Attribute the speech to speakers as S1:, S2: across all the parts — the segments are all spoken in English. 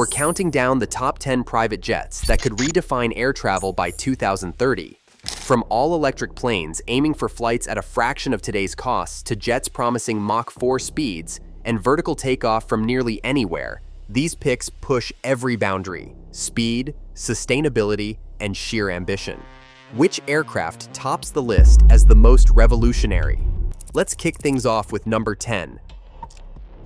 S1: We're counting down the top 10 private jets that could redefine air travel by 2030. From all-electric planes aiming for flights at a fraction of today's costs to jets promising Mach 4 speeds and vertical takeoff from nearly anywhere, these picks push every boundary: speed, sustainability, and sheer ambition. Which aircraft tops the list as the most revolutionary? Let's kick things off with number 10.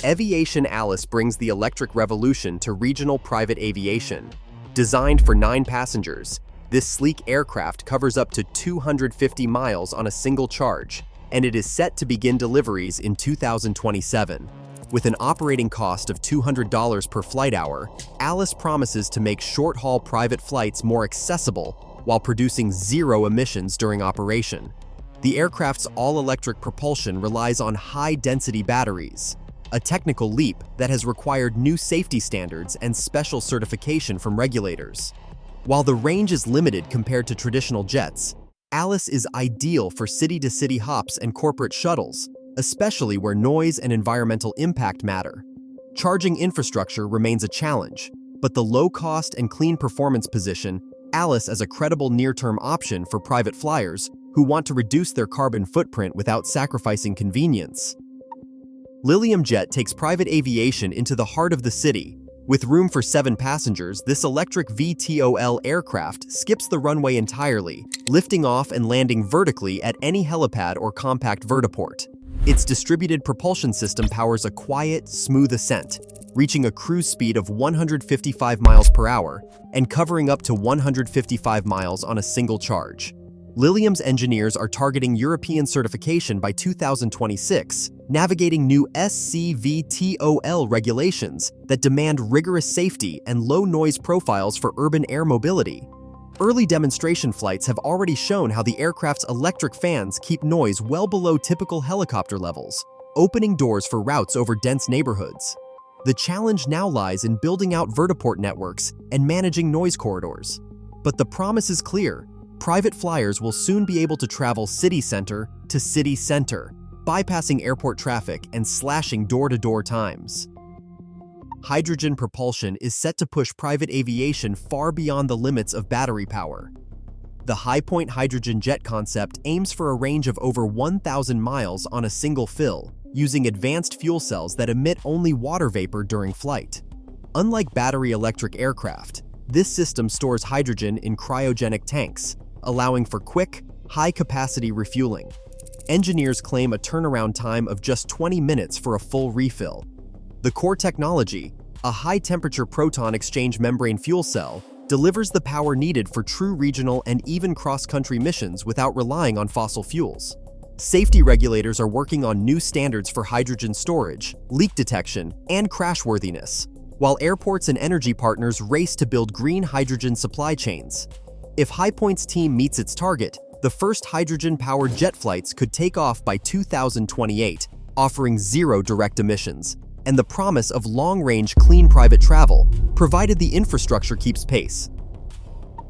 S1: Aviation Alice brings the electric revolution to regional private aviation. Designed for 9 passengers, this sleek aircraft covers up to 250 miles on a single charge, and it is set to begin deliveries in 2027. With an operating cost of $200 per flight hour, Alice promises to make short-haul private flights more accessible while producing zero emissions during operation. The aircraft's all-electric propulsion relies on high-density batteries, a technical leap that has required new safety standards and special certification from regulators. While the range is limited compared to traditional jets, Alice is ideal for city-to-city hops and corporate shuttles, especially where noise and environmental impact matter. Charging infrastructure remains a challenge, but the low-cost and clean performance position Alice as a credible near-term option for private flyers who want to reduce their carbon footprint without sacrificing convenience. Lilium Jet takes private aviation into the heart of the city. With room for 7 passengers, this electric VTOL aircraft skips the runway entirely, lifting off and landing vertically at any helipad or compact vertiport. Its distributed propulsion system powers a quiet, smooth ascent, reaching a cruise speed of 155 miles per hour and covering up to 155 miles on a single charge. Lilium's engineers are targeting European certification by 2026, navigating new SC-VTOL regulations that demand rigorous safety and low noise profiles for urban air mobility. Early demonstration flights have already shown how the aircraft's electric fans keep noise well below typical helicopter levels, opening doors for routes over dense neighborhoods. The challenge now lies in building out vertiport networks and managing noise corridors. But the promise is clear: private flyers will soon be able to travel city center to city center, bypassing airport traffic and slashing door-to-door times. Hydrogen propulsion is set to push private aviation far beyond the limits of battery power. The high-point hydrogen jet concept aims for a range of over 1,000 miles on a single fill, using advanced fuel cells that emit only water vapor during flight. Unlike battery electric aircraft, this system stores hydrogen in cryogenic tanks, allowing for quick, high-capacity refueling. Engineers claim a turnaround time of just 20 minutes for a full refill. The core technology, a high-temperature proton exchange membrane fuel cell, delivers the power needed for true regional and even cross-country missions without relying on fossil fuels. Safety regulators are working on new standards for hydrogen storage, leak detection, and crashworthiness, while airports and energy partners race to build green hydrogen supply chains. If HighPoint's team meets its target, the first hydrogen-powered jet flights could take off by 2028, offering zero direct emissions, and the promise of long-range clean private travel, provided the infrastructure keeps pace.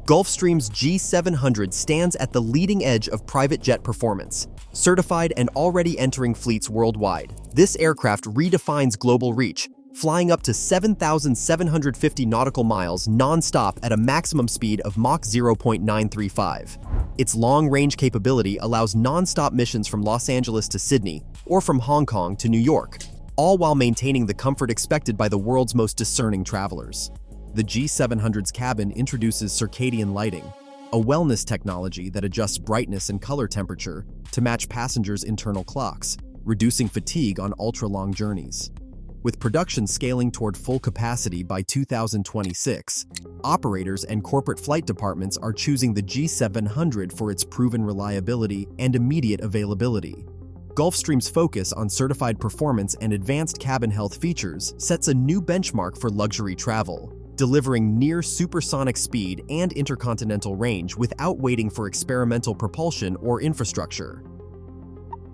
S1: Gulfstream's G700 stands at the leading edge of private jet performance. Certified and already entering fleets worldwide, this aircraft redefines global reach, flying up to 7,750 nautical miles non-stop at a maximum speed of Mach 0.935. Its long-range capability allows non-stop missions from Los Angeles to Sydney or from Hong Kong to New York, all while maintaining the comfort expected by the world's most discerning travelers. The G700's cabin introduces circadian lighting, a wellness technology that adjusts brightness and color temperature to match passengers' internal clocks, reducing fatigue on ultra-long journeys. With production scaling toward full capacity by 2026, operators and corporate flight departments are choosing the G700 for its proven reliability and immediate availability. Gulfstream's focus on certified performance and advanced cabin health features sets a new benchmark for luxury travel, delivering near supersonic speed and intercontinental range without waiting for experimental propulsion or infrastructure.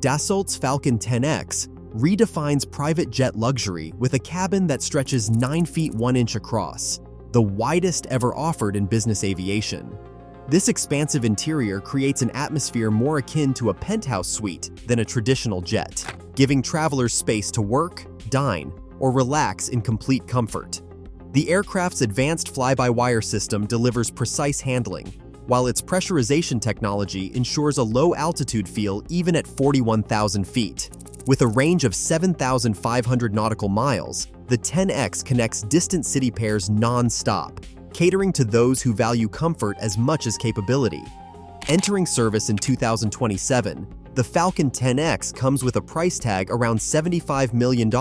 S1: Dassault's Falcon 10X redefines private jet luxury with a cabin that stretches 9 feet 1 inch across, the widest ever offered in business aviation. This expansive interior creates an atmosphere more akin to a penthouse suite than a traditional jet, giving travelers space to work, dine, or relax in complete comfort. The aircraft's advanced fly-by-wire system delivers precise handling, while its pressurization technology ensures a low-altitude feel even at 41,000 feet. With a range of 7,500 nautical miles, the 10X connects distant city pairs non-stop, catering to those who value comfort as much as capability. Entering service in 2027, the Falcon 10X comes with a price tag around $75 million,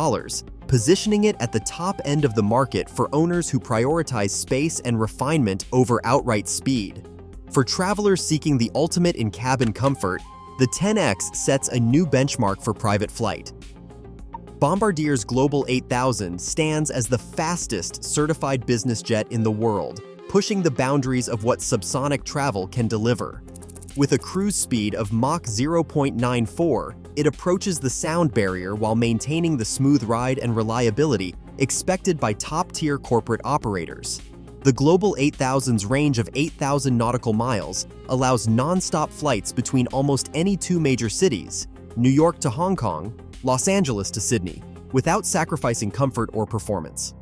S1: positioning it at the top end of the market for owners who prioritize space and refinement over outright speed. For travelers seeking the ultimate in cabin comfort, the 10X sets a new benchmark for private flight. Bombardier's Global 8000 stands as the fastest certified business jet in the world, pushing the boundaries of what subsonic travel can deliver. With a cruise speed of Mach 0.94, it approaches the sound barrier while maintaining the smooth ride and reliability expected by top-tier corporate operators. The Global 8000's range of 8,000 nautical miles allows non-stop flights between almost any two major cities, New York to Hong Kong, Los Angeles to Sydney, without sacrificing comfort or performance.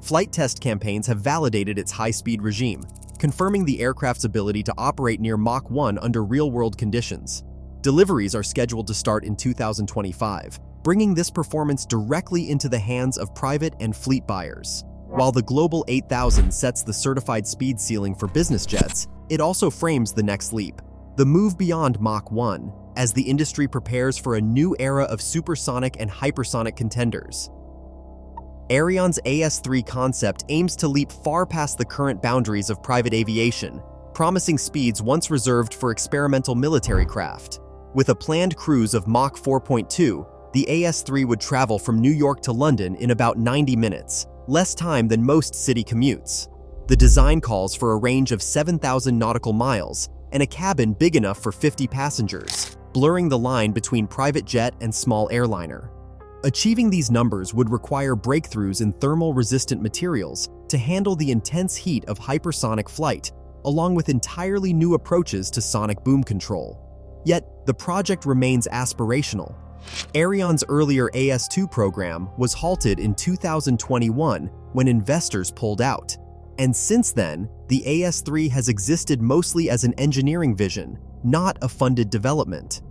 S1: Flight test campaigns have validated its high-speed regime, confirming the aircraft's ability to operate near Mach 1 under real-world conditions. Deliveries are scheduled to start in 2025, bringing this performance directly into the hands of private and fleet buyers. While the Global 8000 sets the certified speed ceiling for business jets, it also frames the next leap, the move beyond Mach 1, as the industry prepares for a new era of supersonic and hypersonic contenders. Aerion's AS3 concept aims to leap far past the current boundaries of private aviation, promising speeds once reserved for experimental military craft. With a planned cruise of Mach 4.2, the AS3 would travel from New York to London in about 90 minutes, less time than most city commutes. The design calls for a range of 7,000 nautical miles and a cabin big enough for 50 passengers, blurring the line between private jet and small airliner. Achieving these numbers would require breakthroughs in thermal-resistant materials to handle the intense heat of hypersonic flight, along with entirely new approaches to sonic boom control. Yet, the project remains aspirational. Aerion's earlier AS2 program was halted in 2021 when investors pulled out. And since then, the AS3 has existed mostly as an engineering vision, not a funded development.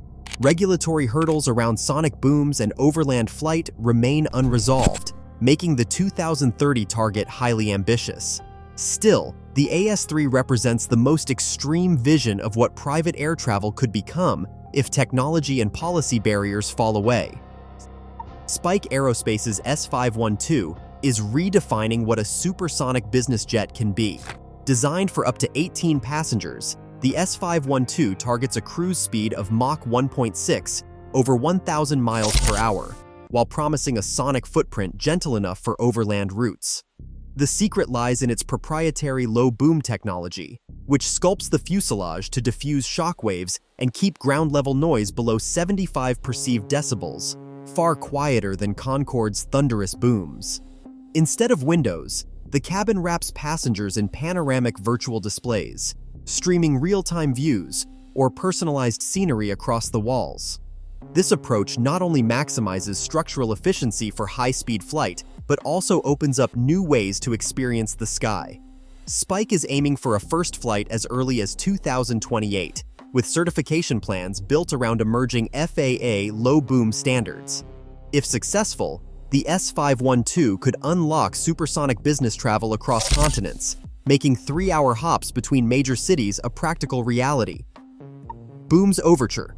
S1: Regulatory hurdles around sonic booms and overland flight remain unresolved, making the 2030 target highly ambitious. Still, the AS3 represents the most extreme vision of what private air travel could become if technology and policy barriers fall away. Spike Aerospace's S512 is redefining what a supersonic business jet can be. Designed for up to 18 passengers, the S512 targets a cruise speed of Mach 1.6 over 1,000 miles per hour, while promising a sonic footprint gentle enough for overland routes. The secret lies in its proprietary low-boom technology, which sculpts the fuselage to diffuse shock waves and keep ground-level noise below 75 perceived decibels, far quieter than Concorde's thunderous booms. Instead of windows, the cabin wraps passengers in panoramic virtual displays, streaming real-time views or personalized scenery across the walls. This approach not only maximizes structural efficiency for high-speed flight, but also opens up new ways to experience the sky. Spike is aiming for a first flight as early as 2028, with certification plans built around emerging FAA low-boom standards. If successful, the S512 could unlock supersonic business travel across continents, making 3-hour hops between major cities a practical reality. Boom's Overture.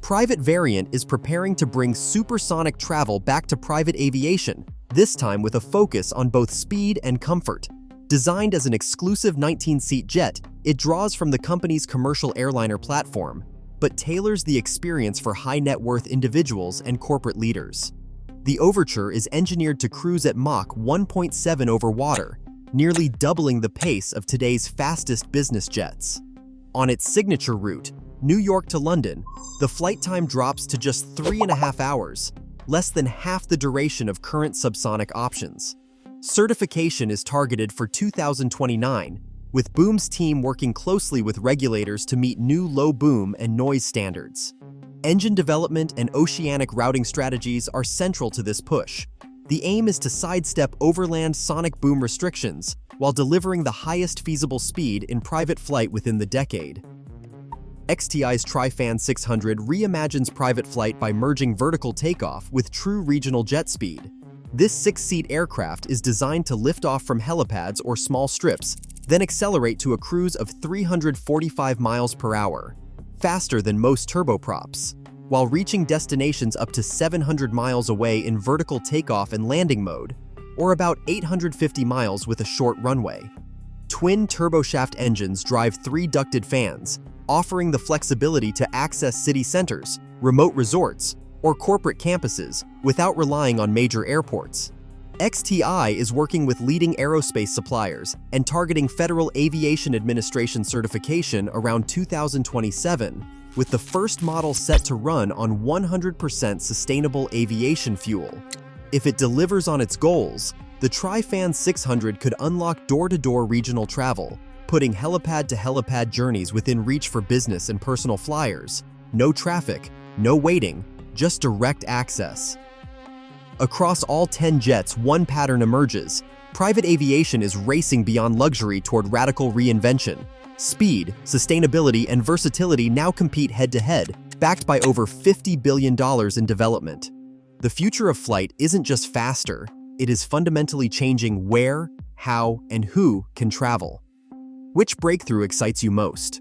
S1: Private Variant is preparing to bring supersonic travel back to private aviation, this time with a focus on both speed and comfort. Designed as an exclusive 19-seat jet, it draws from the company's commercial airliner platform, but tailors the experience for high-net-worth individuals and corporate leaders. The Overture is engineered to cruise at Mach 1.7 over water, nearly doubling the pace of today's fastest business jets. On its signature route, New York to London, the flight time drops to just 3.5 hours, less than half the duration of current subsonic options. Certification is targeted for 2029, with Boom's team working closely with regulators to meet new low boom and noise standards. Engine development and oceanic routing strategies are central to this push. The aim is to sidestep overland sonic boom restrictions while delivering the highest feasible speed in private flight within the decade. XTI's TriFan 600 reimagines private flight by merging vertical takeoff with true regional jet speed. This 6-seat aircraft is designed to lift off from helipads or small strips, then accelerate to a cruise of 345 miles per hour, faster than most turboprops, while reaching destinations up to 700 miles away in vertical takeoff and landing mode, or about 850 miles with a short runway. Twin turboshaft engines drive 3 ducted fans, offering the flexibility to access city centers, remote resorts, or corporate campuses without relying on major airports. XTI is working with leading aerospace suppliers and targeting Federal Aviation Administration certification around 2027, with the first model set to run on 100% sustainable aviation fuel. If it delivers on its goals, the TriFan 600 could unlock door-to-door regional travel, putting helipad-to-helipad journeys within reach for business and personal flyers. No traffic, no waiting, just direct access. Across all 10 jets, one pattern emerges. Private aviation is racing beyond luxury toward radical reinvention. Speed, sustainability, and versatility now compete head-to-head, backed by over $50 billion in development. The future of flight isn't just faster, it is fundamentally changing where, how, and who can travel. Which breakthrough excites you most?